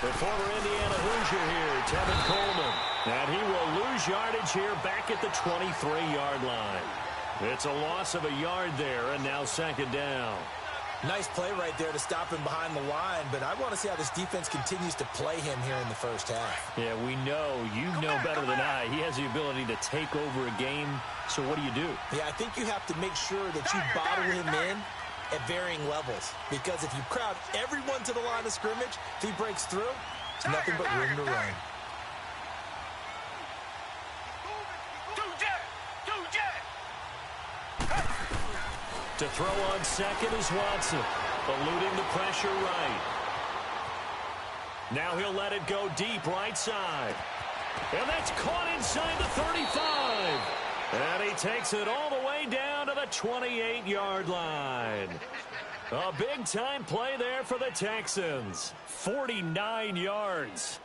The former Indiana Hoosier here, Tevin Coleman. And he will lose yardage here back at the 23-yard line. It's a loss of a yard there, and now second down. Nice play right there to stop him behind the line, but I want to see how this defense continues to play him here in the first half. Yeah, we know. You know better than I. He has the ability to take over a game, so what do you do? Yeah, I think you have to make sure that you bottle him in at varying levels, because if you crowd everyone to the line of scrimmage, if he breaks through, it's nothing but room to run. To throw on second is Watson, eluding the pressure right. Now he'll let it go deep right side. And that's caught inside the 35. And he takes it all the way down to the 28-yard line. A big-time play there for the Texans. 49 yards.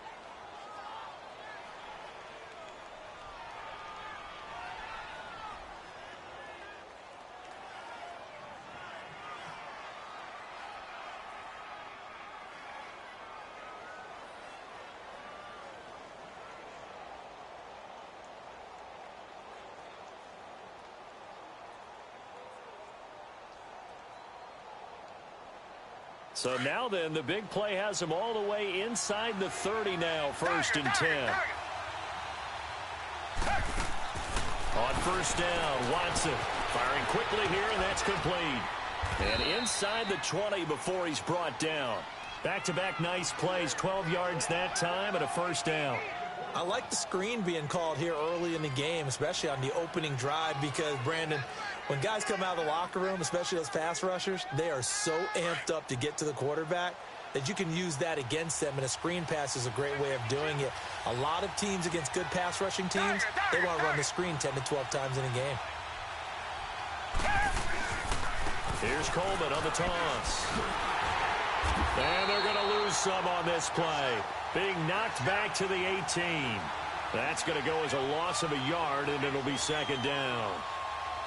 So now then, the big play has him all the way inside the 30 now, 1st and 10. On first down, Watson firing quickly here, and that's complete. And inside the 20 before he's brought down. Back-to-back nice plays, 12 yards that time and a first down. I like the screen being called here early in the game, especially on the opening drive, because, Brandon, when guys come out of the locker room, especially those pass rushers, they are so amped up to get to the quarterback that you can use that against them, and a screen pass is a great way of doing it. A lot of teams against good pass rushing teams, they want to run the screen 10 to 12 times in a game. Here's Coleman on the toss. And they're going to lose some on this play. Being knocked back to the 18. That's going to go as a loss of a yard, and it'll be second down.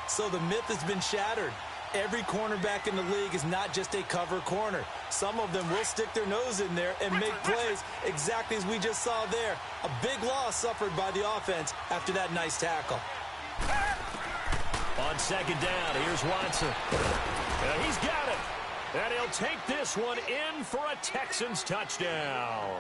So the myth has been shattered. Every cornerback in the league is not just a cover corner. Some of them will stick their nose in there and make plays exactly as we just saw there. A big loss suffered by the offense after that nice tackle. On second down, here's Watson. He's got it. And he'll take this one in for a Texans touchdown.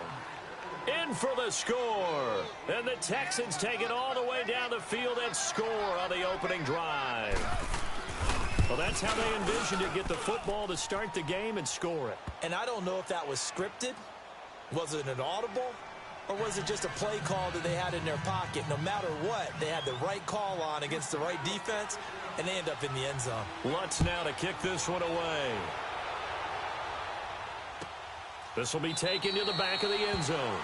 In for the score. And the Texans take it all the way down the field and score on the opening drive. Well, that's how they envisioned it. Get the football to start the game and score it. And I don't know if that was scripted. Was it an audible? Or was it just a play call that they had in their pocket? No matter what, they had the right call on against the right defense, and they end up in the end zone. Lutz now to kick this one away. This will be taken to the back of the end zone.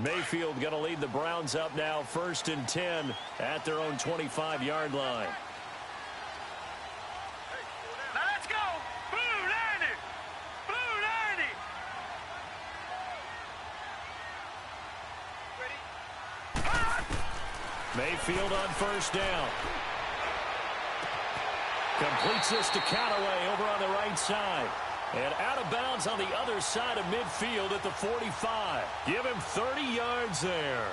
Mayfield going to lead the Browns up now, 1st and 10 at their own 25-yard line. Now let's go! Blue 90! Blue 90! Ready? Mayfield on first down. Completes this to Callaway over on the right side. And out of bounds on the other side of midfield at the 45. Give him 30 yards there.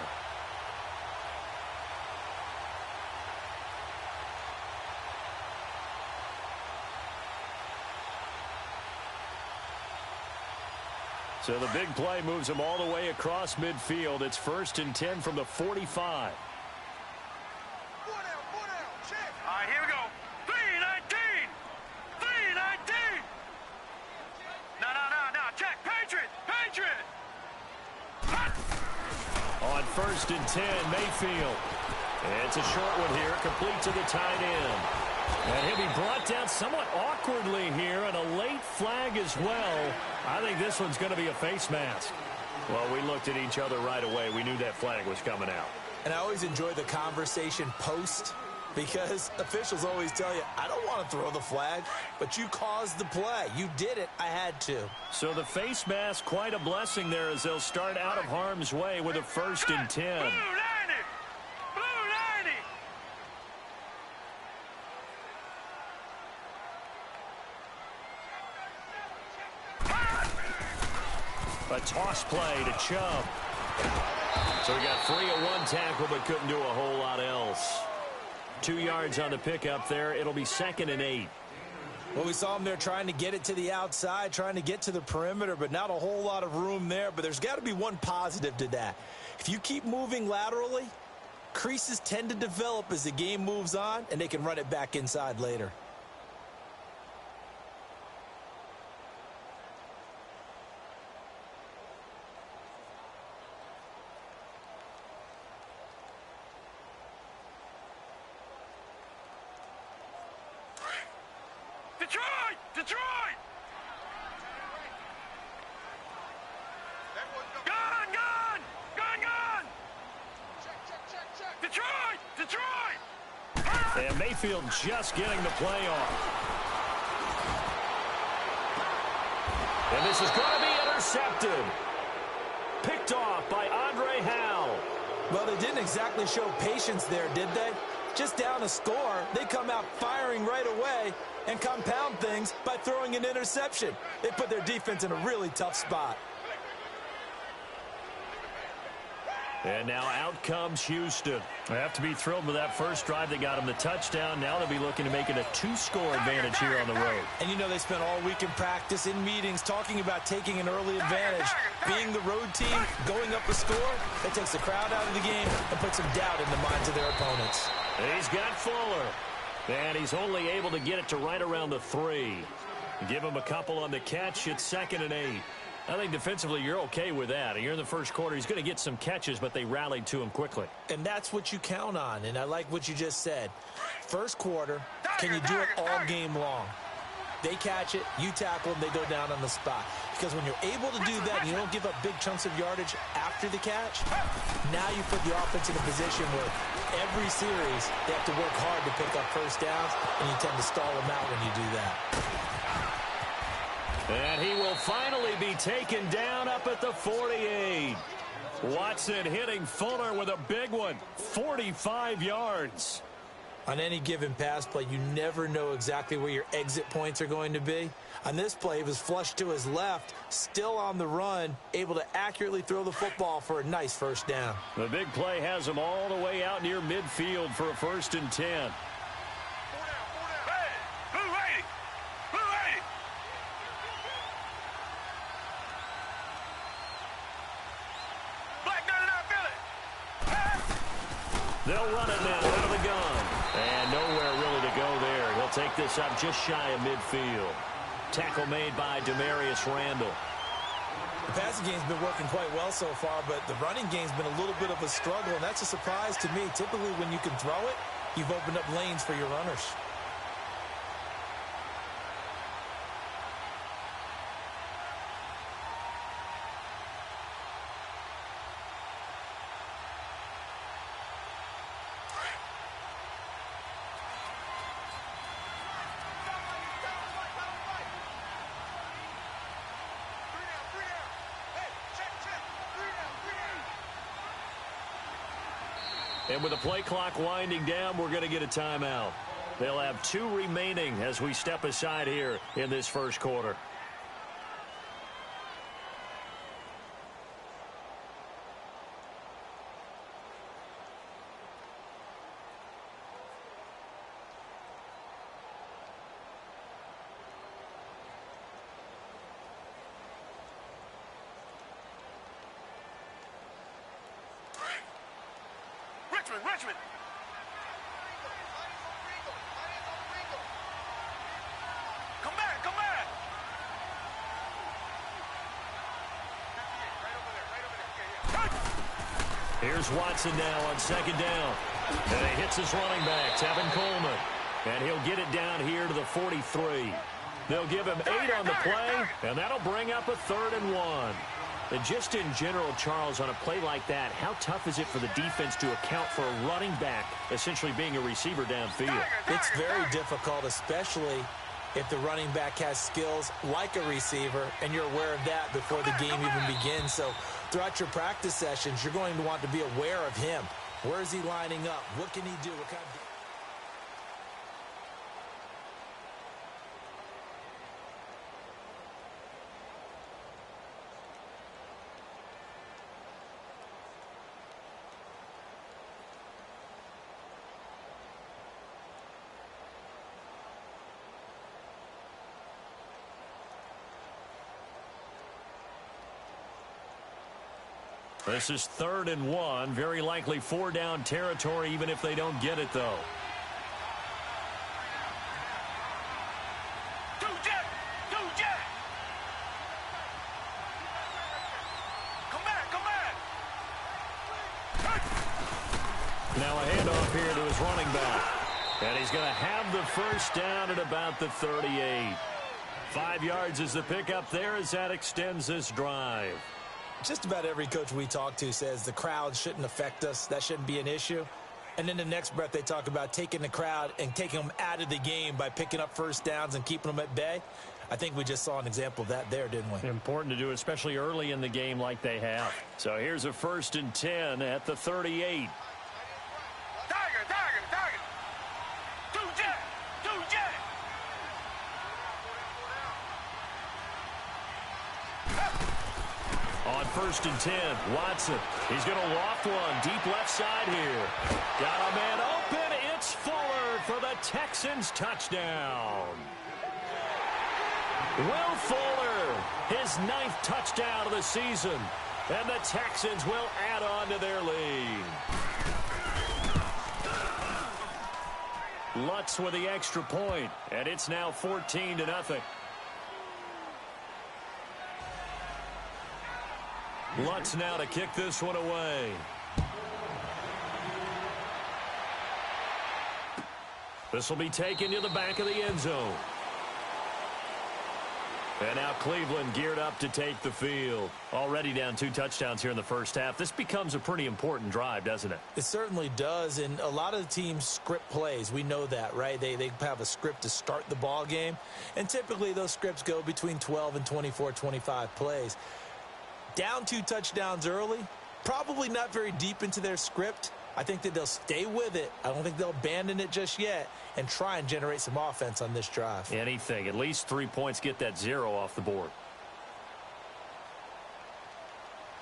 So the big play moves him all the way across midfield. It's 1st and 10 from the 45. All right, here we go. 319! 319! No, check. Patriot! On 1st and 10, Mayfield. And it's a short one here, complete to the tight end. And he'll be brought down somewhat awkwardly here, and a late flag as well. I think this one's going to be a face mask. Well, we looked at each other right away. We knew that flag was coming out. And I always enjoy the conversation post, because officials always tell you, I don't want to throw the flag, but you caused the play. You did it. I had to. So the face mask, quite a blessing there as they'll start out of harm's way with a 1st and 10. Blue 90! Blue 90! A toss play to Chubb. So he got free at one tackle but couldn't do a whole lot else. 2 yards on the pickup there. It'll be 2nd and 8. Well, we saw him there trying to get it to the outside, trying to get to the perimeter, but not a whole lot of room there. But there's got to be one positive to that. If you keep moving laterally, creases tend to develop as the game moves on, and they can run it back inside later. Detroit! Detroit! Gun! Gun! Gun! Gun! Detroit! Detroit! And Mayfield just getting the play off. And this is going to be intercepted. Picked off by Andre Howell. Well, they didn't exactly show patience there, did they? Just down a score, they come out firing right away and compound things by throwing an interception. They put their defense in a really tough spot. And now out comes Houston. They have to be thrilled with that first drive. They got him the touchdown. Now they'll be looking to make it a 2-score advantage here on the road. And you know they spent all week in practice, in meetings, talking about taking an early advantage. Being the road team, going up a score, that takes the crowd out of the game and puts some doubt in the minds of their opponents. He's got Fuller. And he's only able to get it to right around the 3. Give him a couple on the catch. It's 2nd and 8. I think defensively you're okay with that. You're in the first quarter. He's going to get some catches, but they rallied to him quickly. And that's what you count on, and I like what you just said. First quarter, can you do it all game long? They catch it, you tackle them, they go down on the spot. Because when you're able to do that and you don't give up big chunks of yardage after the catch, now you put the offense in a position where every series they have to work hard to pick up first downs, and you tend to stall them out when you do that. And he will finally be taken down up at the 48. Watson hitting Fuller with a big one, 45 yards. On any given pass play, you never know exactly where your exit points are going to be. On this play, he was flushed to his left, still on the run, able to accurately throw the football for a nice first down. The big play has him all the way out near midfield for a 1st and 10. Hey, Blue 80! Blue 80! Black 99 Billy! They'll run it now out of the gun. And nowhere really to go there. He'll take this up just shy of midfield. Tackle made by Demarius Randall. The passing game's been working quite well so far, but the running game's been a little bit of a struggle, and that's a surprise to me. Typically, when you can throw it, you've opened up lanes for your runners. And with the play clock winding down, we're going to get a timeout. They'll have 2 remaining as we step aside here in this first quarter. Richmond! Come back! Come back! Here's Watson now on 2nd down. And he hits his running back, Tevin Coleman. And he'll get it down here to the 43. They'll give him 8 on the play, and that'll bring up a 3rd and 1. And just in general, Charles, on a play like that, how tough is it for the defense to account for a running back essentially being a receiver downfield? It's very difficult, especially if the running back has skills like a receiver, and you're aware of that before the game even begins. So throughout your practice sessions, you're going to want to be aware of him. Where is he lining up? What can he do? What kind of... This is 3rd and 1. Very likely 4-down territory, even if they don't get it, though. Two jet! Come back! Now a handoff here to his running back. And he's going to have the first down at about the 38. 5 yards is the pickup there as that extends this drive. Just about every coach we talk to says the crowd shouldn't affect us. That shouldn't be an issue. And then the next breath they talk about taking the crowd and taking them out of the game by picking up first downs and keeping them at bay. I think we just saw an example of that there, didn't we? Important to do, especially early in the game like they have. So here's a 1st and 10 at the 38. Tiger! Two jet! On 1st and 10, Watson. He's going to loft one deep left side here. Got a man open. It's Fuller for the Texans touchdown. Will Fuller, his 9th touchdown of the season. And the Texans will add on to their lead. Lutz with the extra point, and it's now 14-0. Lutz now to kick this one away. This will be taken to the back of the end zone. And now Cleveland geared up to take the field. Already down 2 touchdowns here in the first half. This becomes a pretty important drive, doesn't it? It certainly does, and a lot of the teams script plays. We know that, right? They have a script to start the ball game, and typically those scripts go between 12 and 24, 25 plays. Down 2 touchdowns early, probably not very deep into their script. I think that they'll stay with it. I don't think they'll abandon it just yet and try and generate some offense on this drive. Anything. At least 3 points, get that 0 off the board.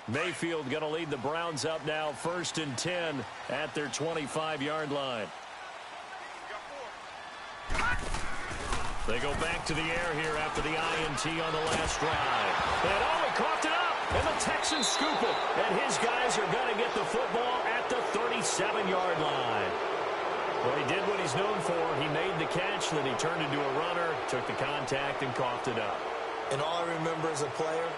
Mayfield going to lead the Browns up now, 1st and 10 at their 25-yard line. They go back to the air here after the INT on the last drive. And he coughed it up, and the Texans scoop it. And his guys are going to get the football at the 37-yard line. Well, he did what he's known for. He made the catch, then he turned into a runner, took the contact, and coughed it up. And all I remember as a player,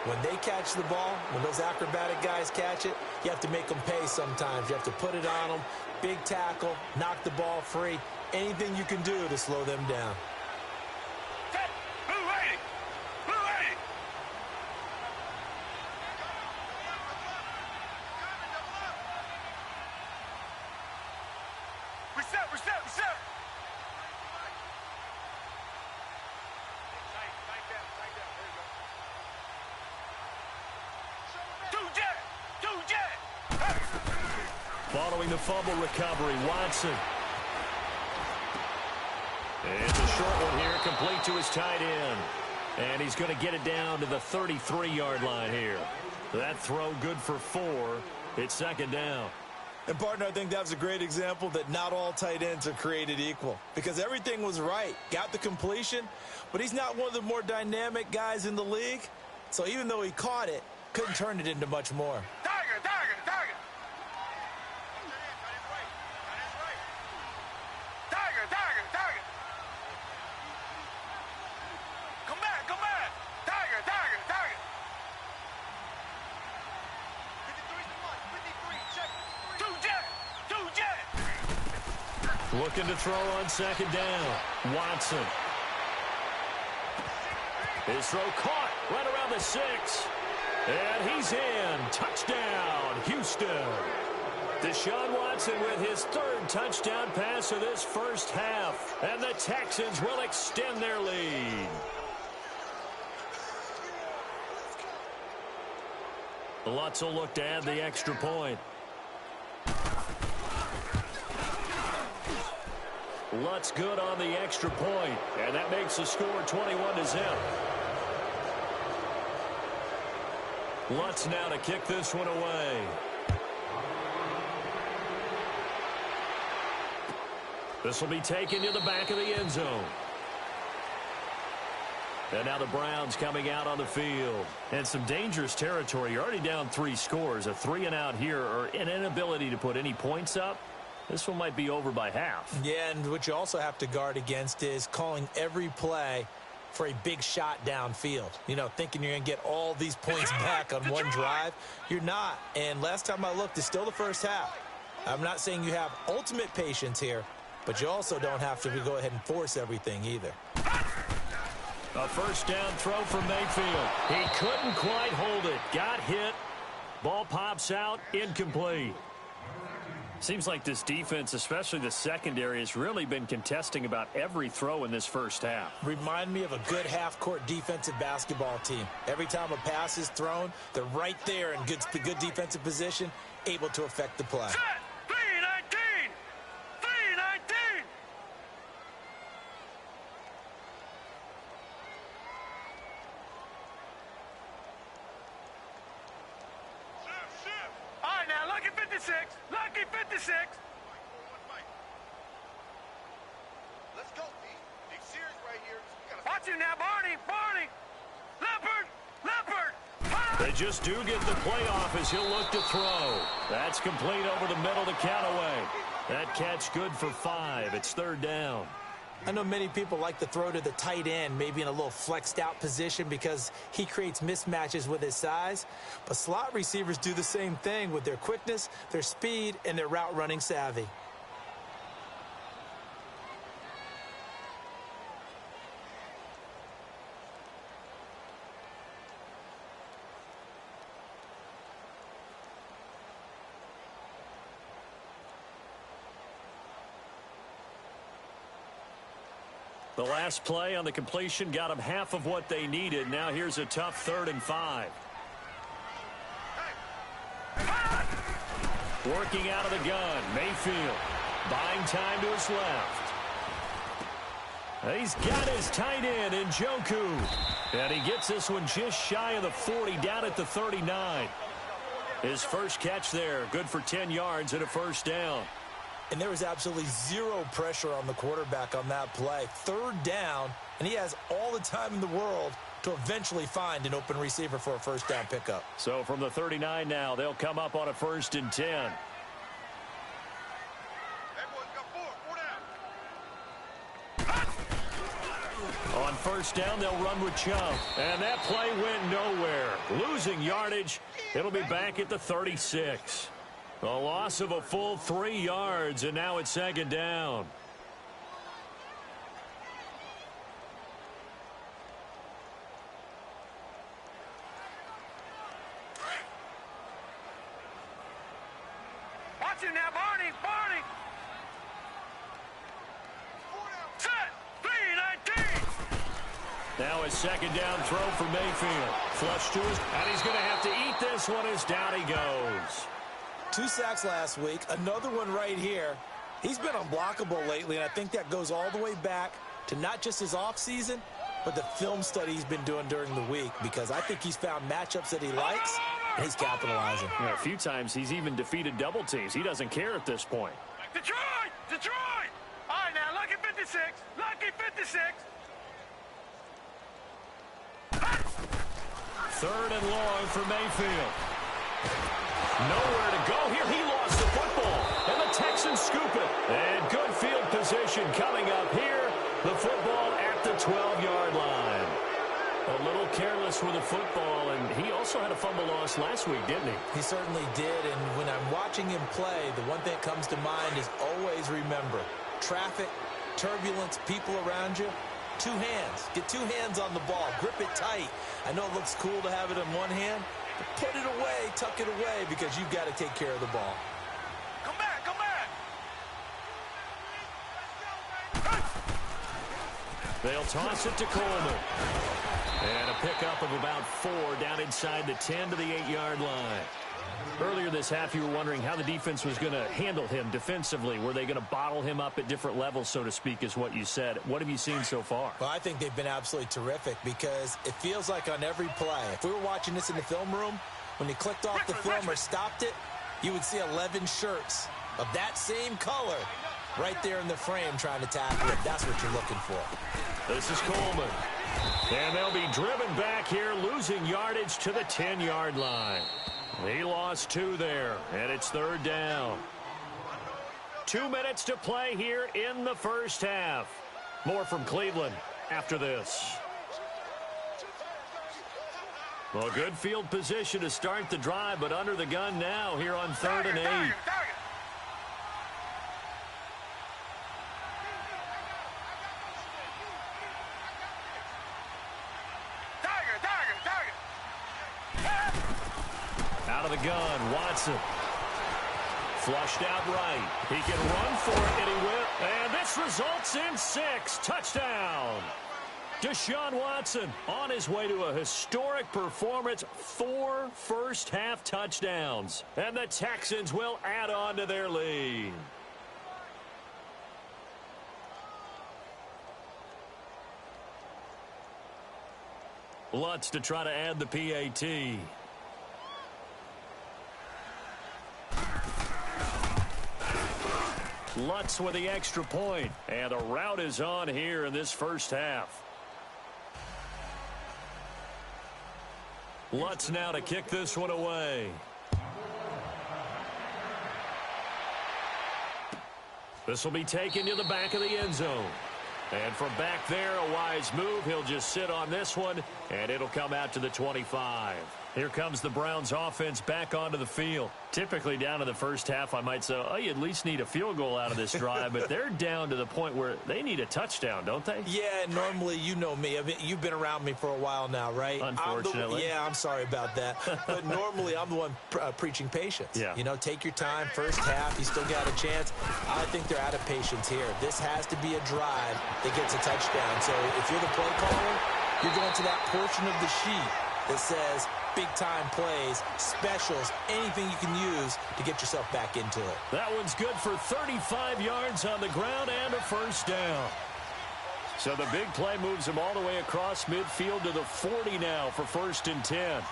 when they catch the ball, when those acrobatic guys catch it, you have to make them pay sometimes. You have to put it on them, big tackle, knock the ball free, anything you can do to slow them down. Following the fumble recovery, Watson. It's a short one here, complete to his tight end. And he's going to get it down to the 33-yard line here. That throw good for 4. It's 2nd down. And, partner, I think that was a great example that not all tight ends are created equal. Because everything was right. Got the completion, but he's not one of the more dynamic guys in the league. So even though he caught it, couldn't turn it into much more. Looking to throw on second down. Watson. His throw caught right around the 6. And he's in. Touchdown, Houston. Deshaun Watson with his 3rd touchdown pass of this first half. And the Texans will extend their lead. Lutz will look to add the extra point. Lutz good on the extra point, and that makes the score 21-0. Lutz now to kick this one away. This will be taken to the back of the end zone. And now the Browns coming out on the field. And some dangerous territory. You're already down 3 scores. A 3-and-out here, or an inability to put any points up. This one might be over by half. Yeah, and what you also have to guard against is calling every play for a big shot downfield. You know, thinking you're going to get all these points back on one drive. You're not. And last time I looked, it's still the first half. I'm not saying you have ultimate patience here, but you also don't have to go ahead and force everything either. A first down throw for Mayfield. He couldn't quite hold it. Got hit. Ball pops out. Incomplete. Seems like this defense, especially the secondary, has really been contesting about every throw in this first half. Remind me of a good half-court defensive basketball team. Every time a pass is thrown, they're right there in good defensive position, able to affect the play. Set! 3-19! 3-19! All right, now, lucky 56. Lucky 56. Let's go, D. Big series right here. Watch him now, Barney. Barney. Leopard. Leopard. They just do get the play off as he'll look to throw. That's complete over the middle to count away. That catch good for 5. It's 3rd down. I know many people like to throw to the tight end, maybe in a little flexed out position because he creates mismatches with his size. But slot receivers do the same thing with their quickness, their speed, and their route running savvy. The last play on the completion got them half of what they needed. Now here's a tough 3rd and 5. Working out of the gun, Mayfield buying time to his left. He's got his tight end in Njoku. And he gets this one just shy of the 40, down at the 39. His first catch there, good for 10 yards and a first down. And there was absolutely zero pressure on the quarterback on that play. 3rd down, and he has all the time in the world to eventually find an open receiver for a first down pickup. So from the 39 now, they'll come up on a 1st and 10. That boy's got 4 down. On 1st down, they'll run with Chubb. And that play went nowhere. Losing yardage. It'll be back at the 36. A loss of a full 3 yards, and now it's 2nd down. Watch him now, Barney. Barney. Set. 3-19. Now a 2nd down throw for Mayfield. Flush to his, and he's going to have to eat this one as down he goes. 2 sacks last week, another one right here. He's been unblockable lately, and I think that goes all the way back to not just his offseason, but the film study he's been doing during the week, because I think he's found matchups that he likes, and he's capitalizing. Yeah, a few times he's even defeated double teams. He doesn't care at this point. Detroit. Detroit. All right, now, lucky 56. Lucky 56. 3rd and long for Mayfield. Nowhere to go here. He lost the football, and the Texans scoop it. And good field position coming up here. The football at the 12-yard line. A little careless with the football, and he also had a fumble loss last week, didn't he? He certainly did, and when I'm watching him play, the one thing that comes to mind is always remember, traffic, turbulence, people around you, 2 hands. Get 2 hands on the ball. Grip it tight. I know it looks cool to have it in one hand, but put it away, tuck it away, because you've got to take care of the ball. Come back, come back. They'll toss it to Coleman. And a pickup of about 4 down inside the 10 to the 8-yard line. Earlier this half, you were wondering how the defense was going to handle him defensively. Were they going to bottle him up at different levels, so to speak, is what you said. What have you seen so far? Well, I think they've been absolutely terrific because it feels like on every play, if we were watching this in the film room, when you clicked off the film or stopped it, you would see 11 shirts of that same color right there in the frame trying to tackle it. That's what you're looking for. This is Coleman. And they'll be driven back here, losing yardage to the 10-yard line. He lost 2 there, and it's 3rd down. 2 minutes to play here in the first half. More from Cleveland after this. Well, good field position to start the drive, but under the gun now here on 3rd and 8. Out of the gun, Watson. Flushed out right. He can run for it, and he will. And this results in 6. Touchdown. Deshaun Watson on his way to a historic performance. 4 first-half touchdowns. And the Texans will add on to their lead. Lutz to try to add the PAT. Lutz with the extra point. And the route is on here in this first half. Lutz now to kick this one away. This will be taken to the back of the end zone. And from back there, a wise move. He'll just sit on this one, and it'll come out to the 25. Here comes the Browns offense back onto the field. Typically down to the first half, I might say, oh, you at least need a field goal out of this drive. But they're down to the point where they need a touchdown, don't they? Yeah, normally, you know me. I mean, you've been around me for a while now, right? Unfortunately. I'm sorry about that. But normally, I'm the one preaching patience. Yeah. You know, take your time. First half, you still got a chance. I think they're out of patience here. This has to be a drive that gets a touchdown. So if you're the play caller, you're going to that portion of the sheet that says big-time plays, specials, anything you can use to get yourself back into it. That one's good for 35 yards on the ground and a first down. So the big play moves him all the way across midfield to the 40 now for 1st and 10.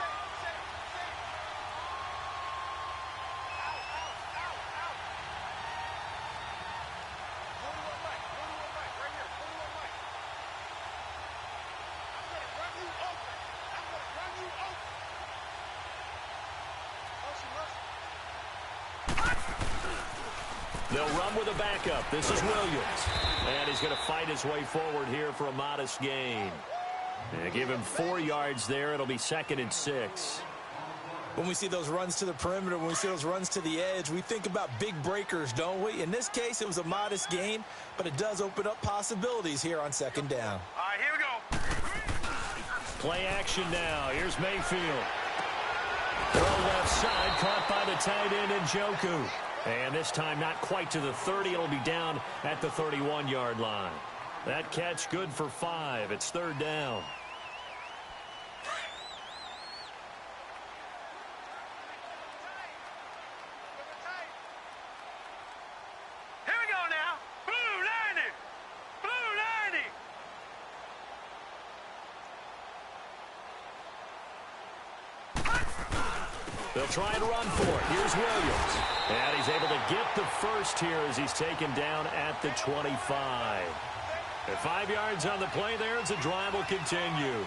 They'll run with a backup. This is Williams. And he's going to fight his way forward here for a modest gain. And give him 4 yards there. It'll be 2nd and 6. When we see those runs to the perimeter, when we see those runs to the edge, we think about big breakers, don't we? In this case, it was a modest gain, but it does open up possibilities here on 2nd down. All right, here we go. Play action now. Here's Mayfield. Throw left side, caught by the tight end Njoku. And this time not quite to the 30. It'll be down at the 31-yard line. That catch good for 5. It's 3rd down. Here we go now. Blue 90. Blue 90. They'll try and run for it. Here's Williams. And he's able to get the first here as he's taken down at the 25. At 5 yards on the play there as the drive will continue.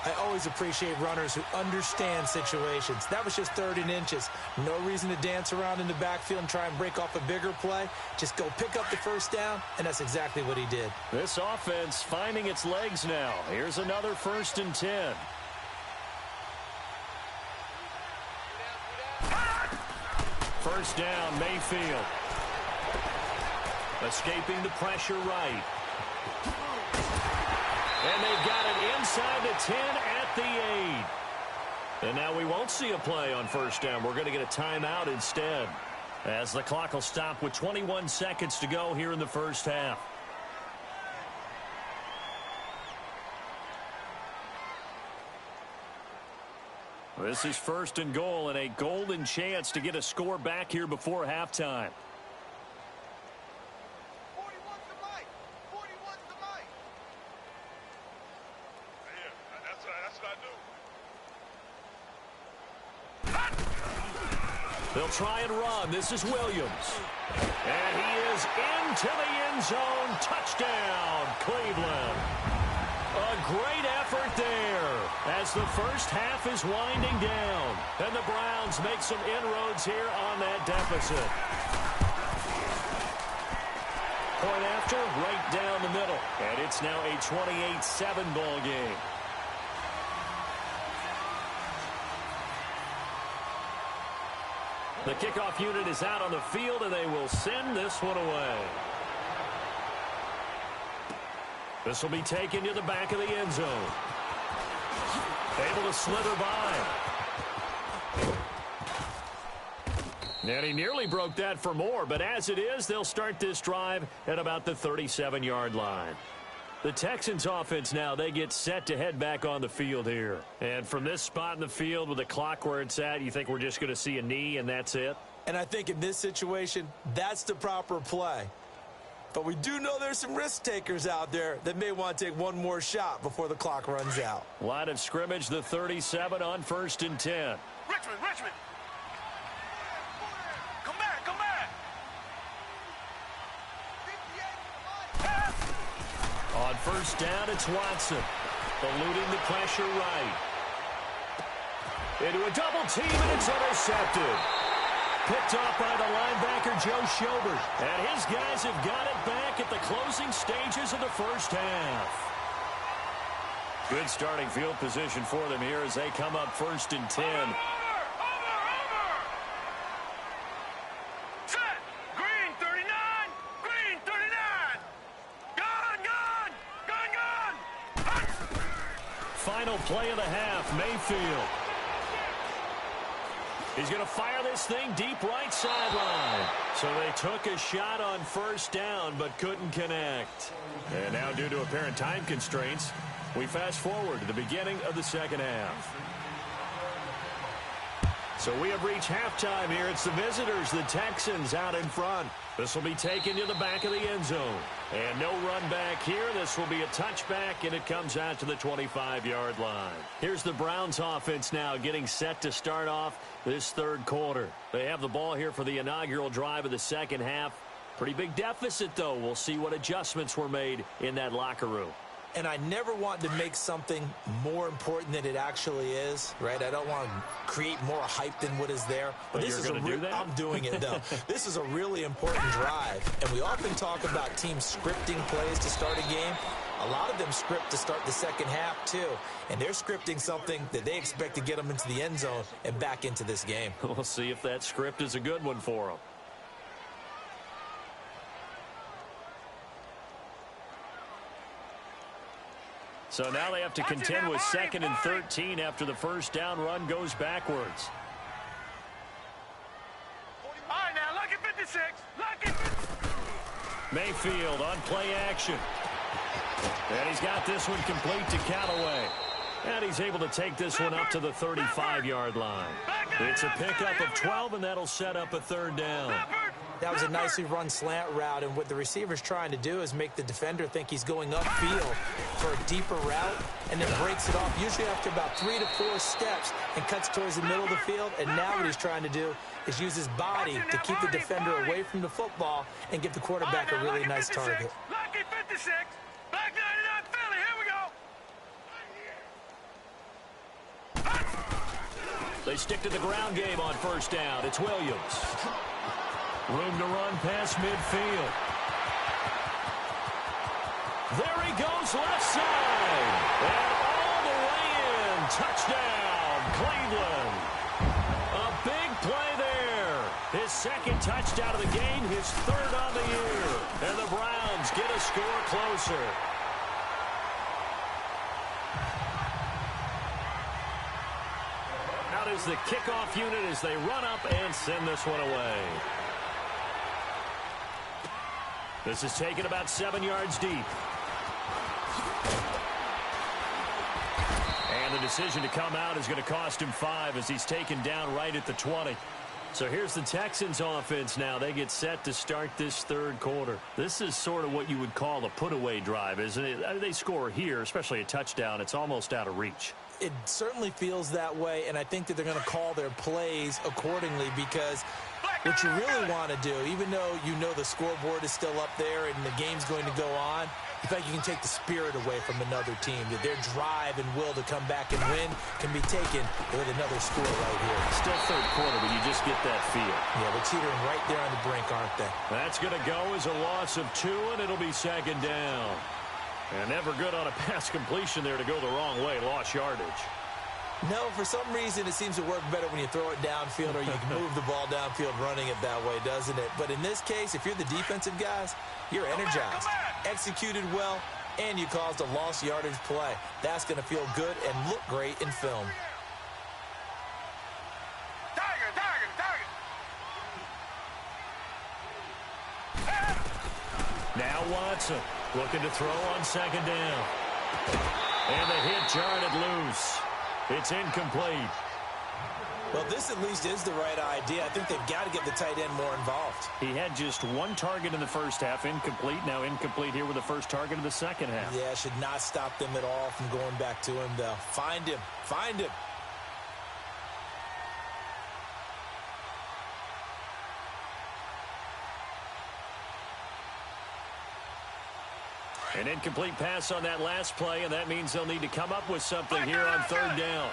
I always appreciate runners who understand situations. That was just 3rd and inches. No reason to dance around in the backfield and try and break off a bigger play. Just go pick up the first down, and that's exactly what he did. This offense finding its legs now. Here's another 1st and 10. First down, Mayfield. Escaping the pressure right. And they've got it inside the 10 at the 8. And now we won't see a play on first down. We're going to get a timeout instead, as the clock will stop with 21 seconds to go here in the first half. This is first and goal and a golden chance to get a score back here before halftime. 41's the mic. 41's the mic. Yeah, that's what I do. They'll try and run. This is Williams. And he is into the end zone. Touchdown, Cleveland. A great effort there as the first half is winding down. And the Browns make some inroads here on that deficit. Point after, right down the middle. And it's now a 28-7 ball game. The kickoff unit is out on the field, and they will send this one away. This will be taken to the back of the end zone. Able to slither by. And he nearly broke that for more, but as it is, they'll start this drive at about the 37-yard line. The Texans offense now, they get set to head back on the field here. And from this spot in the field with the clock where it's at, you think we're just going to see a knee and that's it? And I think in this situation, that's the proper play. But we do know there's some risk takers out there that may want to take one more shot before the clock runs out. Line of scrimmage, the 37 on 1st and 10. Richmond. Come back, come back. 58's the mic. On first down, it's Watson. Eluding the pressure right. Into a double team, and it's intercepted. Picked off by the linebacker, Joe Schobert. And his guys have got it back at the closing stages of the first half. Good starting field position for them here as they come up 1st and 10. Over. Set. Green 39. Green 39. Gun. Final play of the half, Mayfield. He's going to fire this thing deep right sideline. So they took a shot on first down but couldn't connect. And now due to apparent time constraints, we fast forward to the beginning of the second half. So we have reached halftime here. It's the visitors, the Texans, out in front. This will be taken to the back of the end zone. And no run back here. This will be a touchback, and it comes out to the 25-yard line. Here's the Browns offense now getting set to start off this third quarter. They have the ball here for the inaugural drive of the second half. Pretty big deficit, though. We'll see what adjustments were made in that locker room. And I never want to make something more important than it actually is, right? I don't want to create more hype than what is there. But this is do that? I'm doing it, though. This is a really important drive. And we often talk about teams scripting plays to start a game. A lot of them script to start the second half, too. And they're scripting something that they expect to get them into the end zone and back into this game. We'll see if that script is a good one for them. So now they have to contend with 2nd and 13 after the first down run goes backwards. All right, now, lucky 56. Lucky 56. Mayfield on play action. And he's got this one complete to Callaway. And he's able to take this one up to the 35-yard line. It's a pickup of 12, and that'll set up a third down. That was a nicely run slant route, and what the receiver's trying to do is make the defender think he's going upfield for a deeper route, and then breaks it off, usually after about 3 to 4 steps, and cuts towards the middle of the field. And now what he's trying to do is use his body to keep the defender away from the football and give the quarterback a really nice target. Lucky 56. Black 99 Philly. Here we go. They stick to the ground game on first down. It's Williams. Room to run past midfield. There he goes, left side. And all the way in. Touchdown, Cleveland. A big play there. His second touchdown of the game, his third on the year. And the Browns get a score closer. Out is the kickoff unit as they run up and send this one away. This is taken about 7 yards deep. And the decision to come out is going to cost him 5 as he's taken down right at the 20. So here's the Texans offense now. They get set to start this third quarter. This is sort of what you would call a put-away drive, isn't it? They score here, especially a touchdown. It's almost out of reach. It certainly feels that way, and I think that they're going to call their plays accordingly because what you really want to do, even though you know the scoreboard is still up there and the game's going to go on, in fact, you can take the spirit away from another team, that their drive and will to come back and win can be taken with another score right here. Still third quarter, but you just get that feel. Yeah, they're teetering right there on the brink, aren't they? That's going to go as a loss of 2, and it'll be second down. And never good on a pass completion there to go the wrong way. Lost yardage. No, for some reason, it seems to work better when you throw it downfield or you can move the ball downfield running it that way, doesn't it? But in this case, if you're the defensive guys, you're energized, executed well, and you caused a lost yardage play. That's going to feel good and look great in film. Now Watson looking to throw on second down. And the hit jarred it loose. It's incomplete. Well, this at least is the right idea. I think they've got to get the tight end more involved. He had just 1 target in the first half, incomplete. Now incomplete here with the first target of the second half. Yeah, should not stop them at all from going back to him, though. Find him. Find him. An incomplete pass on that last play, and that means they'll need to come up with something here on third down.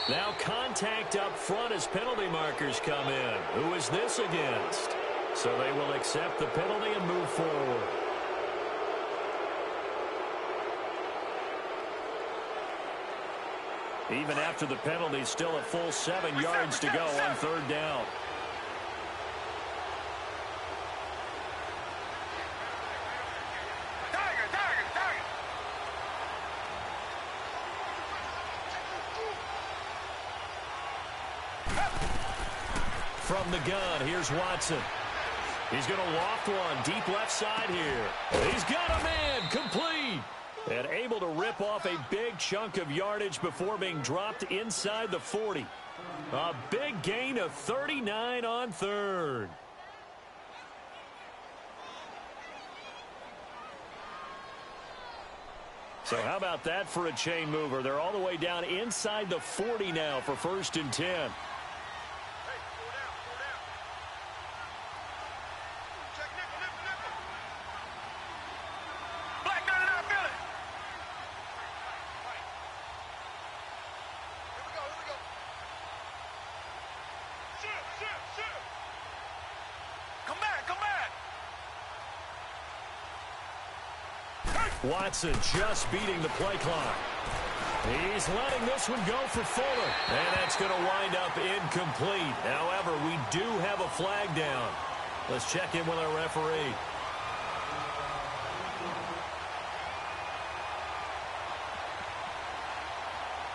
Now contact up front as penalty markers come in. Who is this against? So they will accept the penalty and move forward. Even after the penalty, still a full 7 yards to go on third down. From the gun, here's Watson. He's going to loft one deep left side here. He's got a man, complete. And able to rip off a big chunk of yardage before being dropped inside the 40. A big gain of 39 on third. So how about that for a chain mover? They're all the way down inside the 40 now for 1st and 10. Watson just beating the play clock. He's letting this one go for Fuller. And that's going to wind up incomplete. However, we do have a flag down. Let's check in with our referee.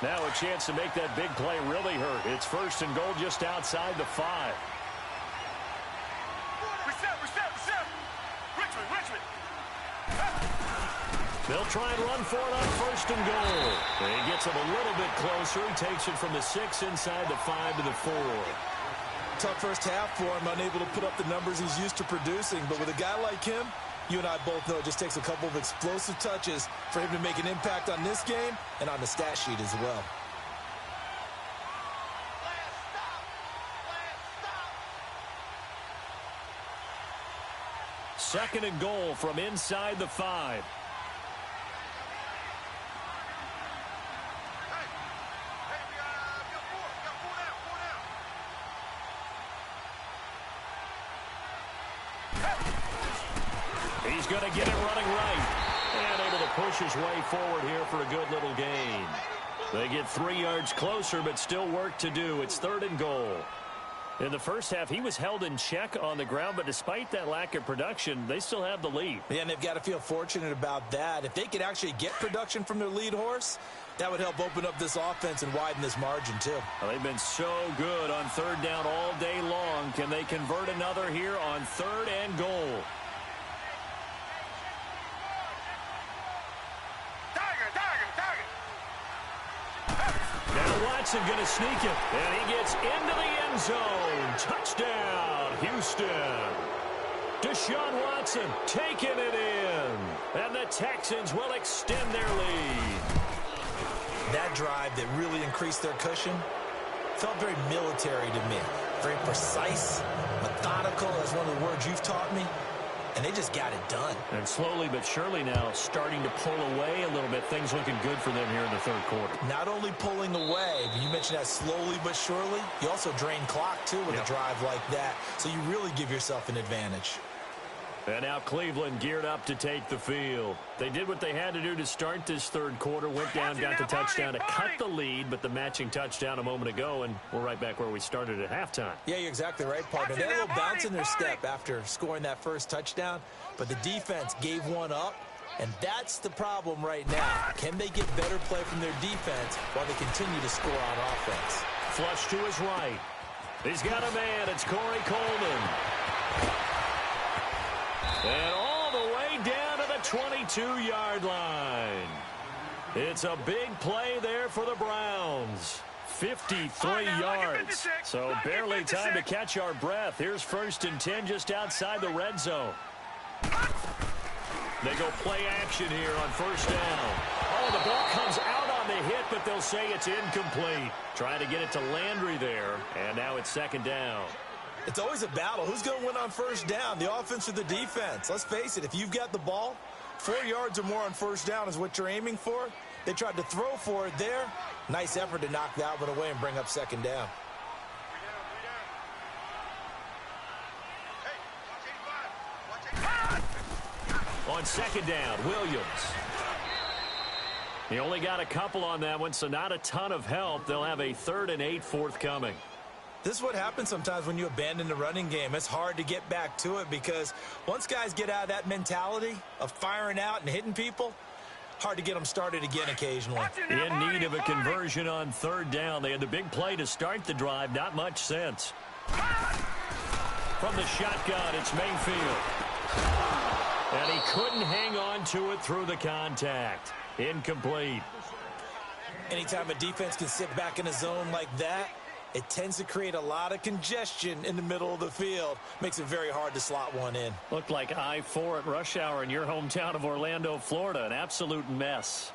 Now a chance to make that big play really hurt. It's 1st and goal just outside the 5. They'll try and run for it on 1st and goal. And he gets him a little bit closer. He takes it from the 6 inside the 5 to the 4. Tough first half for him, unable to put up the numbers he's used to producing. But with a guy like him, you and I both know it just takes a couple of explosive touches for him to make an impact on this game and on the stat sheet as well. Second and goal from inside the 5. He's going to get it running right. And able to push his way forward here for a good little gain. They get 3 yards closer, but still work to do. It's 3rd and goal. In the first half, he was held in check on the ground, but despite that lack of production, they still have the lead. Yeah, and they've got to feel fortunate about that. If they could actually get production from their lead horse, that would help open up this offense and widen this margin, too. Well, they've been so good on 3rd down all day long. Can they convert another here on 3rd and goal? Now Watson going to sneak it, and he gets into the end zone. Touchdown, Houston. Deshaun Watson taking it in, and the Texans will extend their lead. That drive that really increased their cushion felt very military to me. Very precise, methodical, that's one of the words you've taught me. And they just got it done. And slowly but surely now starting to pull away a little bit. Things looking good for them here in the 3rd quarter. Not only pulling away, but you mentioned that slowly but surely. You also drain clock, too, with a drive like that. So you really give yourself an advantage. And now Cleveland geared up to take the field. They did what they had to do to start this 3rd quarter. Went down, got the touchdown to cut the lead, but the matching touchdown a moment ago, and we're right back where we started at halftime. Yeah, you're exactly right, partner. They had a little bounce in their step after scoring that first touchdown, but the defense gave one up, and that's the problem right now. Can they get better play from their defense while they continue to score on offense? Flush to his right. He's got a man. It's Corey Coleman. And all the way down to the 22-yard line. It's a big play there for the Browns. 53 yards. So barely time to catch our breath. Here's 1st and 10 just outside the red zone. They go play action here on 1st down. Oh, the ball comes out on the hit, but they'll say it's incomplete. Trying to get it to Landry there, and now it's 2nd down. It's always a battle. Who's going to win on 1st down, the offense or the defense? Let's face it, if you've got the ball, 4 yards or more on 1st down is what you're aiming for. They tried to throw for it there. Nice effort to knock that one away and bring up 2nd down. On 2nd down, Williams. He only got a couple on that one, so not a ton of help. They'll have a 3rd and 8 forthcoming. This is what happens sometimes when you abandon the running game. It's hard to get back to it because once guys get out of that mentality of firing out and hitting people, hard to get them started again occasionally. In need of a conversion on 3rd down. They had the big play to start the drive. Not much sense. From the shotgun, it's Mayfield. And he couldn't hang on to it through the contact. Incomplete. Anytime a defense can sit back in a zone like that, it tends to create a lot of congestion in the middle of the field. Makes it very hard to slot one in. Looked like I-4 at rush hour in your hometown of Orlando, Florida. An absolute mess.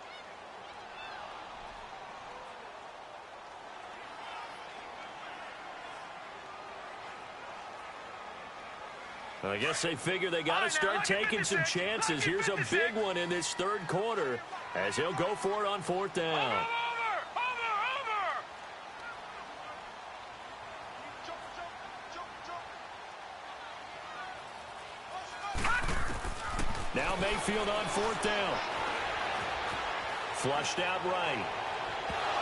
I guess they figure they got to start taking some chances. Here's a big one in this 3rd quarter as he'll go for it on 4th down. Now Mayfield on 4th down. Flushed out right.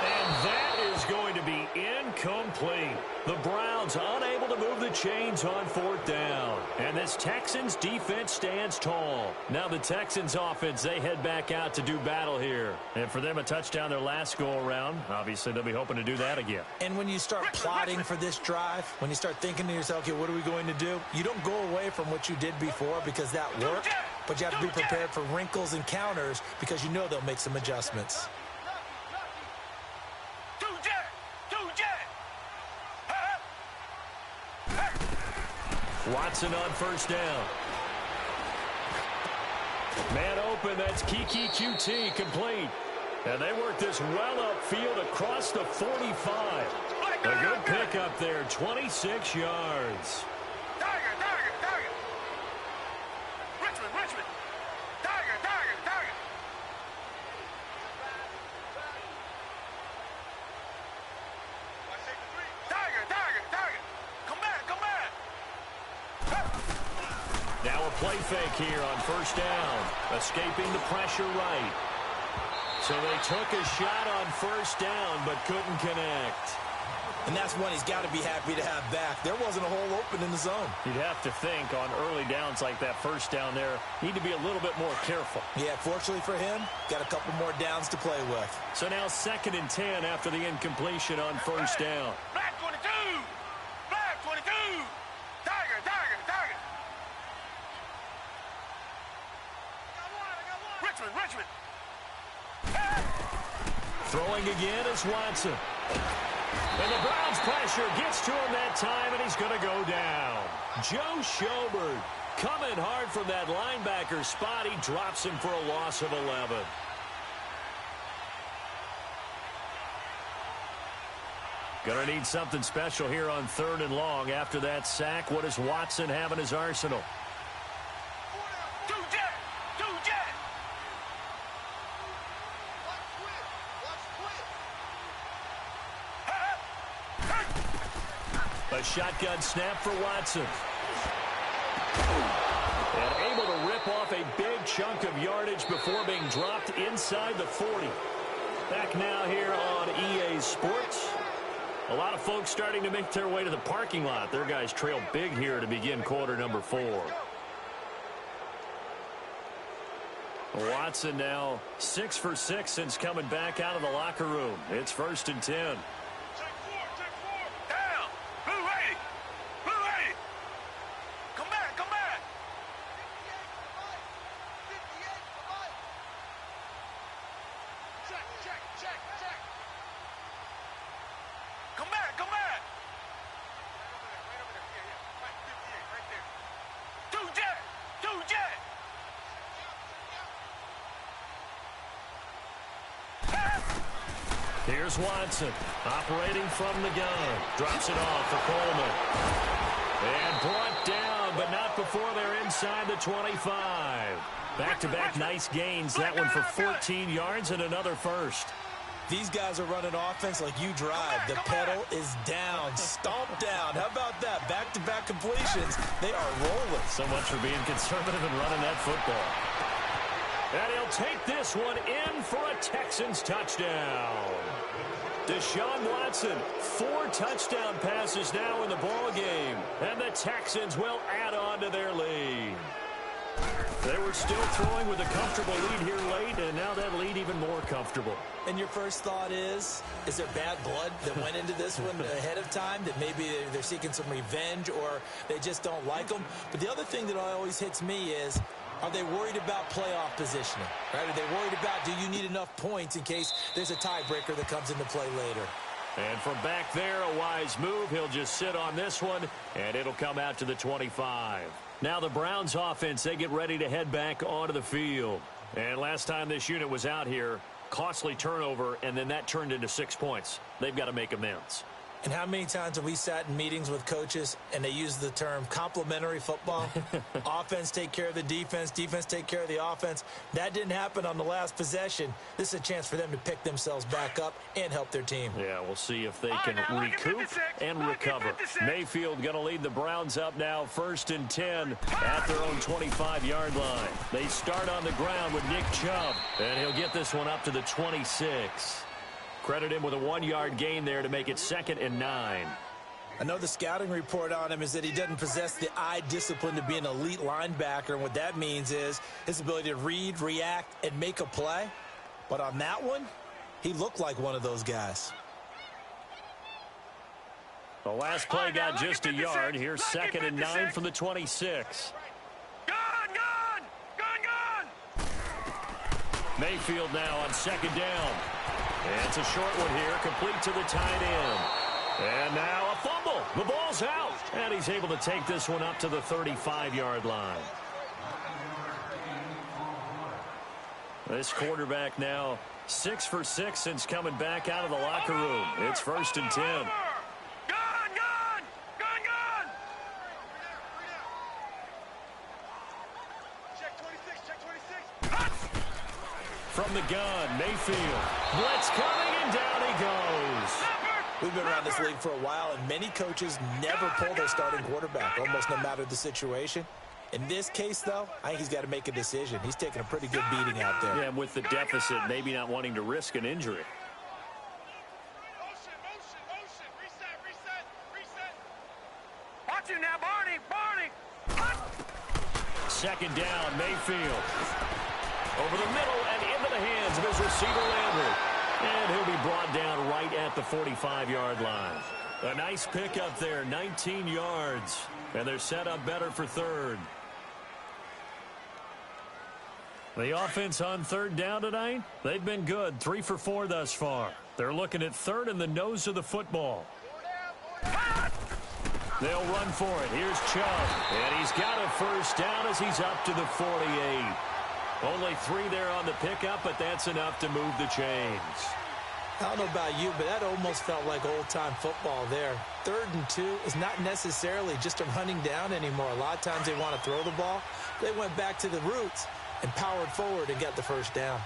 And that is going to be incomplete. The Browns unable to move the chains on 4th down. And this Texans defense stands tall. Now the Texans offense, they head back out to do battle here. And for them, a touchdown their last go-around. Obviously, they'll be hoping to do that again. And when you start plotting for this drive, when you start thinking to yourself, okay, what are we going to do? You don't go away from what you did before because that worked. But you have to be prepared for wrinkles and counters because you know they'll make some adjustments. Watson on 1st down. Man open, that's Kiki QT complete. And they work this well upfield across the 45. A good pickup there, 26 yards. play fake here on first down. Escaping the pressure right. So they took a shot on first down, but couldn't connect. And that's one he's got to be happy to have back. There wasn't a hole open in the zone. You'd have to think on early downs like that first down there, need to be a little bit more careful. Yeah, fortunately for him, got a couple more downs to play with. So now 2nd and 10 after the incompletion on first down. Black 22! Black 22! Tiger, Tiger, Tiger! Richmond, Richmond! Throwing again is Watson. And the Browns pressure gets to him that time, and he's going to go down. Joe Schobert coming hard from that linebacker spot. He drops him for a loss of 11. Going to need something special here on 3rd and long. After that sack, what does Watson have in his arsenal? Two jet! Two jet! A shotgun snap for Watson. And able to rip off a big chunk of yardage before being dropped inside the 40. Back now here on EA Sports. A lot of folks starting to make their way to the parking lot. Their guys trail big here to begin quarter number 4. Watson now 6 for 6 since coming back out of the locker room. It's 1st and 10. Here's Watson, operating from the gun. Drops it off for Coleman. And brought down, but not before they're inside the 25. Back-to-back nice gains. That one for 14 yards and another first. These guys are running offense like you drive. The pedal is down, stomped down. How about that? Back-to-back completions. They are rolling. So much for being conservative and running that football. And he'll take this one in for a Texans touchdown. Deshaun Watson, 4 touchdown passes now in the ball game, and the Texans will add on to their lead. They were still throwing with a comfortable lead here late, and now that lead even more comfortable. And your first thought is there bad blood that went into this one ahead of time, that maybe they're seeking some revenge or they just don't like them? But the other thing that always hits me is, are they worried about playoff positioning? Right? Are they worried about, do you need enough points in case there's a tiebreaker that comes into play later? And from back there, a wise move. He'll just sit on this one, and it'll come out to the 25. Now the Browns offense, they get ready to head back onto the field. And last time this unit was out here, costly turnover, and then that turned into 6 points. They've got to make amends. And how many times have we sat in meetings with coaches and they use the term complementary football? Offense take care of the defense, defense take care of the offense. That didn't happen on the last possession. This is a chance for them to pick themselves back up and help their team. Yeah, we'll see if they can recoup and recover. Mayfield going to lead the Browns up now, 1st and 10 at their own 25-yard line. They start on the ground with Nick Chubb, and he'll get this one up to the 26. Credit him with a 1-yard gain there to make it 2nd and 9. I know the scouting report on him is that he doesn't possess the eye discipline to be an elite linebacker, and what that means is his ability to read, react, and make a play. But on that one, he looked like one of those guys. The last play got just a yard. Here's 2nd and 9 from the 26. Gone! Mayfield now on 2nd down. And it's a short one here, complete to the tight end. And now a fumble. The ball's out. And he's able to take this one up to the 35-yard line. This quarterback now 6 for 6 since coming back out of the locker room. It's 1st and 10. Gone! From the gun, Mayfield. Blitz coming, and down he goes. We've been around this league for a while, and many coaches never pull their starting quarterback, almost no matter the situation. In this case, though, I think he's got to make a decision. He's taking a pretty good beating out there. Yeah, and with the deficit, maybe not wanting to risk an injury. Motion, motion, motion. Reset, reset, reset. Watch him now, Barney, Barney. Second down, Mayfield. Over the middle and into the hands of his receiver, Landry. And he'll be brought down right at the 45-yard line. A nice pickup there, 19 yards. And they're set up better for third. The offense on third down tonight, they've been good, 3 for 4 thus far. They're looking at third in the nose of the football. They'll run for it. Here's Chubb, and he's got a first down as he's up to the 48. Only 3 there on the pickup, but that's enough to move the chains. I don't know about you, but that almost felt like old-time football there. 3rd and 2 is not necessarily just a running down anymore. A lot of times they want to throw the ball. They went back to the roots and powered forward and got the first down.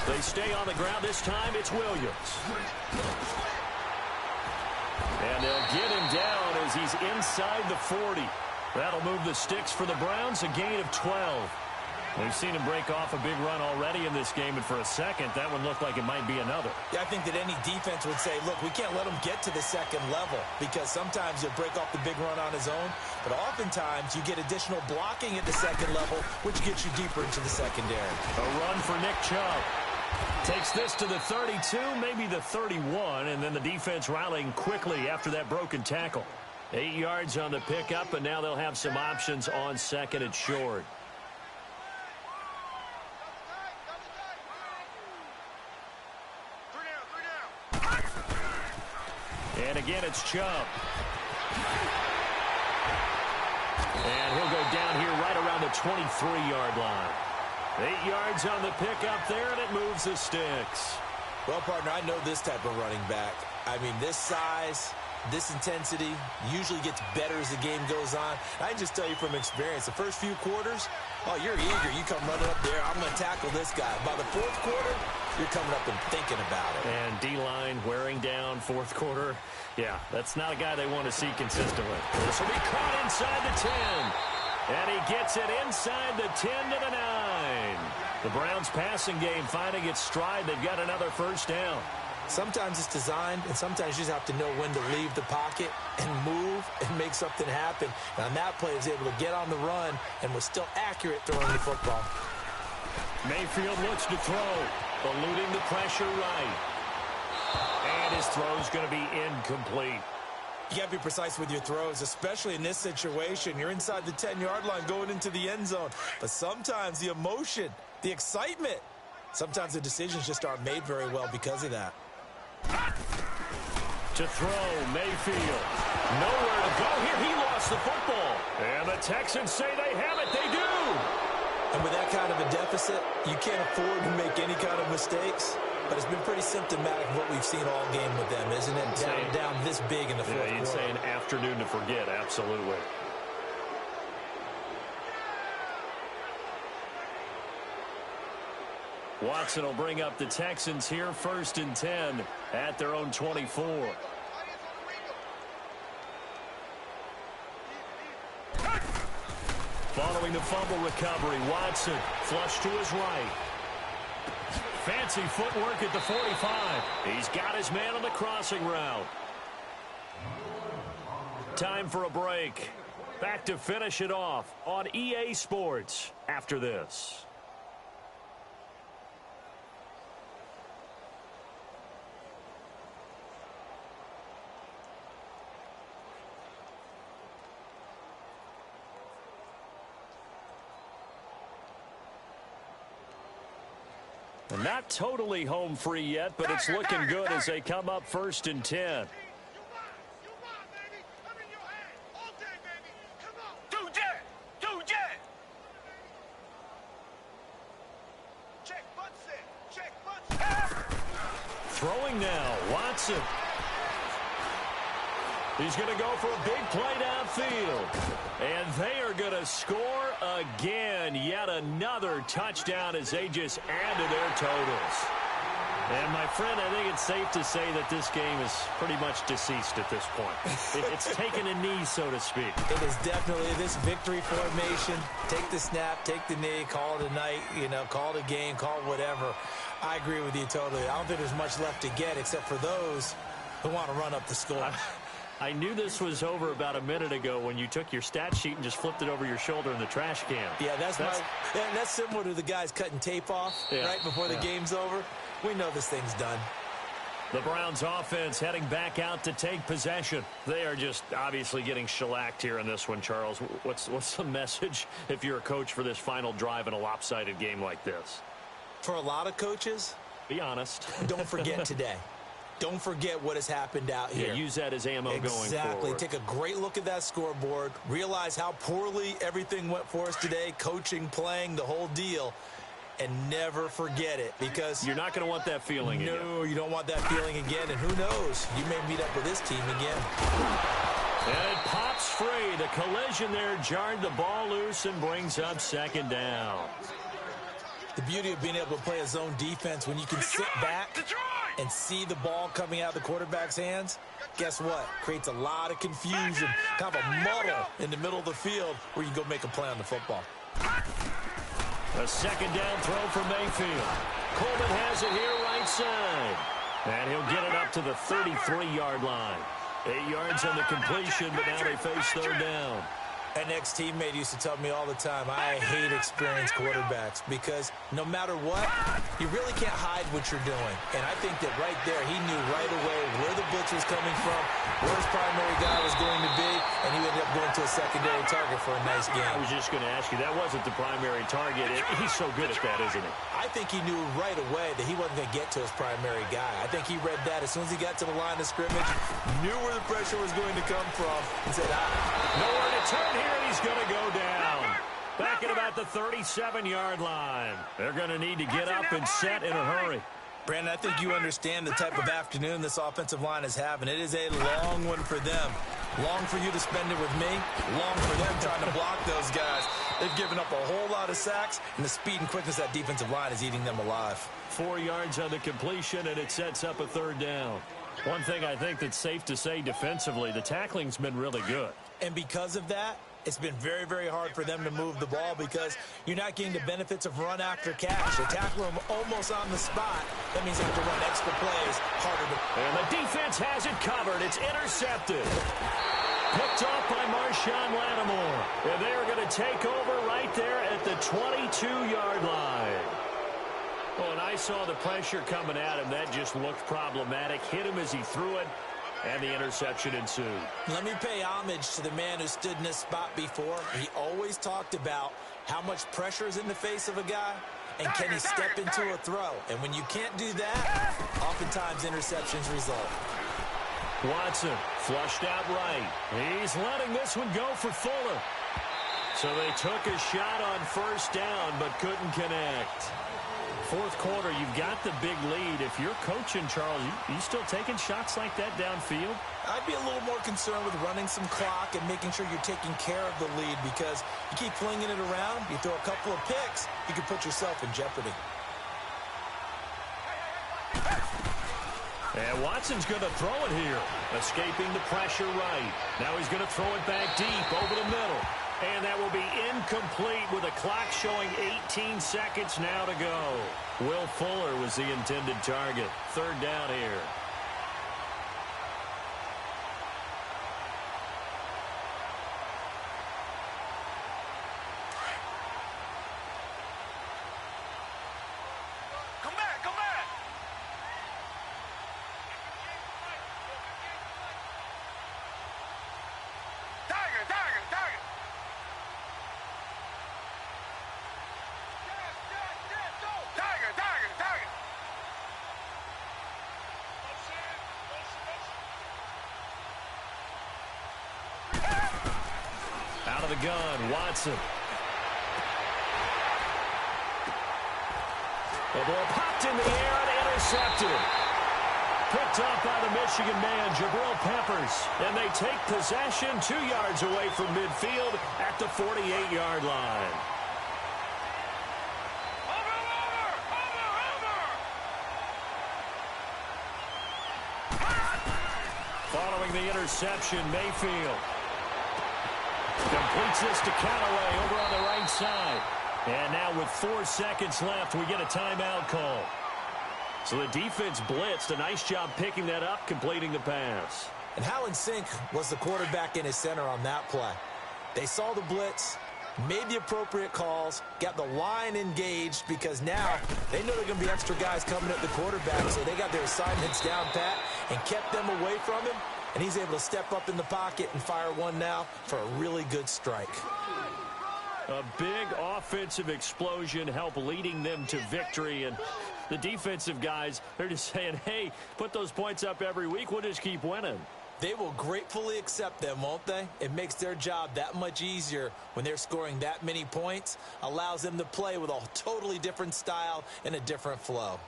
They stay on the ground. This time it's Williams. And they'll get him down as he's inside the 40. That'll move the sticks for the Browns, a gain of 12. We've seen him break off a big run already in this game, and for a second, that one looked like it might be another. Yeah, I think that any defense would say, look, we can't let him get to the second level because sometimes he'll break off the big run on his own, but oftentimes you get additional blocking at the second level, which gets you deeper into the secondary. A run for Nick Chubb. Takes this to the 32, maybe the 31, and then the defense rallying quickly after that broken tackle. 8 yards on the pickup, and now they'll have some options on second and short. And again, it's Chubb. And he'll go down here right around the 23-yard line. 8 yards on the pickup there, and it moves the sticks. Well, partner, I know this type of running back. I mean, this size, this intensity usually gets better as the game goes on. I can just tell you from experience, the first few quarters, oh, you're eager. You come running up there. I'm going to tackle this guy. By the fourth quarter, you're coming up and thinking about it. And D-line wearing down fourth quarter. Yeah, that's not a guy they want to see consistently. This will be caught inside the 10. And he gets it inside the 10 to the 9. The Browns passing game finding its stride. They've got another first down. Sometimes it's designed, and sometimes you just have to know when to leave the pocket and move and make something happen. And on that play, he was able to get on the run and was still accurate throwing the football. Mayfield looks to throw, eluding the pressure right. And his throw's going to be incomplete. You got to be precise with your throws, especially in this situation. You're inside the 10-yard line going into the end zone. But sometimes the emotion, the excitement, sometimes the decisions just aren't made very well because of that. To throw, Mayfield. Nowhere to go here. He lost the football. And the Texans say they have it. They do. And with that kind of a deficit, you can't afford to make any kind of mistakes. But it's been pretty symptomatic of what we've seen all game with them, isn't it? Down this big in the fourth quarter. You'd say an afternoon to forget, absolutely. Watson will bring up the Texans here, 1st and 10 at their own 24. Following the fumble recovery, Watson flush to his right. Fancy footwork at the 45. He's got his man on the crossing route. Time for a break. Back to finish it off on EA Sports after this. And not totally home free yet, but it's looking good as they come up 1st and 10. You won, baby. I'm in your head. All day, baby. Come on. 2 jet. Check butt set. Check butt set. Throwing now, Watson. He's going to go for a big play downfield. And they are going to score again. Yet another touchdown as they just add to their totals. And, my friend, I think it's safe to say that this game is pretty much deceased at this point. It's taken a knee, so to speak. It is definitely this victory formation. Take the snap, take the knee, call it a night, call it a game, call it whatever. I agree with you totally. I don't think there's much left to get except for those who want to run up the score. I knew this was over about a minute ago when you took your stat sheet and just flipped it over your shoulder in the trash can. Yeah, that's similar to the guys cutting tape off right before the game's over. We know this thing's done. The Browns offense heading back out to take possession. They are just obviously getting shellacked here in this one, Charles. What's the message if you're a coach for this final drive in a lopsided game like this? For a lot of coaches, be honest. Don't forget today. Don't forget what has happened out here. Yeah, use that as ammo going forward. Exactly. Take a great look at that scoreboard. Realize how poorly everything went for us today. Coaching, playing, the whole deal. And never forget it, because you're not going to want that feeling again. No, you don't want that feeling again. And who knows? You may meet up with this team again. And it pops free. The collision there jarred the ball loose and brings up second down. The beauty of being able to play a zone defense when you can sit back and see the ball coming out of the quarterback's hands, guess what? Creates a lot of confusion, kind of a muddle in the middle of the field where you can go make a play on the football. A second down throw for Mayfield. Coleman has it here right side. And he'll get it up to the 33-yard line. 8 yards on the completion, but now they face third down. An ex-teammate used to tell me all the time, I hate experienced quarterbacks because no matter what, you really can't hide what you're doing. And I think that right there, he knew right away where the blitz was coming from, where his primary guy was going to be, and he ended up going to a secondary target for a nice game. I was just going to ask you, that wasn't the primary target. He's so good at that, isn't he? I think he knew right away that he wasn't going to get to his primary guy. I think he read that as soon as he got to the line of scrimmage, knew where the pressure was going to come from, and said, nowhere to turn here. And he's going to go down. Back at about the 37-yard line. They're going to need to get up and set in a hurry. Brandon, I think you understand the type of afternoon this offensive line is having. It is a long one for them. Long for you to spend it with me. Long for them trying to block those guys. They've given up a whole lot of sacks, and the speed and quickness of that defensive line is eating them alive. 4 yards on the completion, and it sets up a third down. One thing I think that's safe to say defensively, the tackling's been really good. And because of that, it's been very, very hard for them to move the ball because you're not getting the benefits of run after catch. They tackle them almost on the spot. That means they have to run extra plays, harder to... And the defense has it covered. It's intercepted. Picked off by Marshawn Lattimore. And they are going to take over right there at the 22-yard line. Oh, and I saw the pressure coming at him. That just looked problematic. Hit him as he threw it. And the interception ensued. Let me pay homage to the man who stood in this spot before. He always talked about how much pressure is in the face of a guy and can he step into a throw. And when you can't do that, oftentimes interceptions result. Watson flushed out right. He's letting this one go for Fuller. So they took a shot on first down but couldn't connect. Fourth quarter, you've got the big lead. If you're coaching, Charles, you still taking shots like that downfield? I'd be a little more concerned with running some clock and making sure you're taking care of the lead because you keep flinging it around, you throw a couple of picks, you can put yourself in jeopardy. And Watson's going to throw it here, escaping the pressure right. Now he's going to throw it back deep over the middle. And that will be incomplete with a clock showing 18 seconds now to go. Will Fuller was the intended target. Third down here. Come back, come back. Tiger, tiger, tiger. Tiger, tiger, tiger. Out of the gun, Watson. The ball popped in the air and intercepted. Picked off by the Michigan man, Jabril Peppers. And they take possession 2 yards away from midfield at the 48-yard line. Following the interception, Mayfield completes this to Callaway over on the right side. And now with 4 seconds left, we get a timeout call. So the defense blitzed. A nice job picking that up, completing the pass. And Howland Sink was the quarterback in his center on that play. They saw the blitz, made the appropriate calls, got the line engaged because now they know there are going to be extra guys coming at the quarterback, so they got their assignments down pat and kept them away from him, and he's able to step up in the pocket and fire one now for a really good strike. A big offensive explosion helped leading them to victory, and the defensive guys, they're just saying, hey, put those points up every week, we'll just keep winning. They will gratefully accept them, won't they? It makes their job that much easier when they're scoring that many points, allows them to play with a totally different style and a different flow.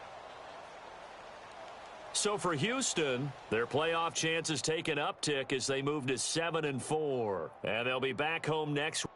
So for Houston, their playoff chances take an uptick as they move to 7-4. And they'll be back home next week.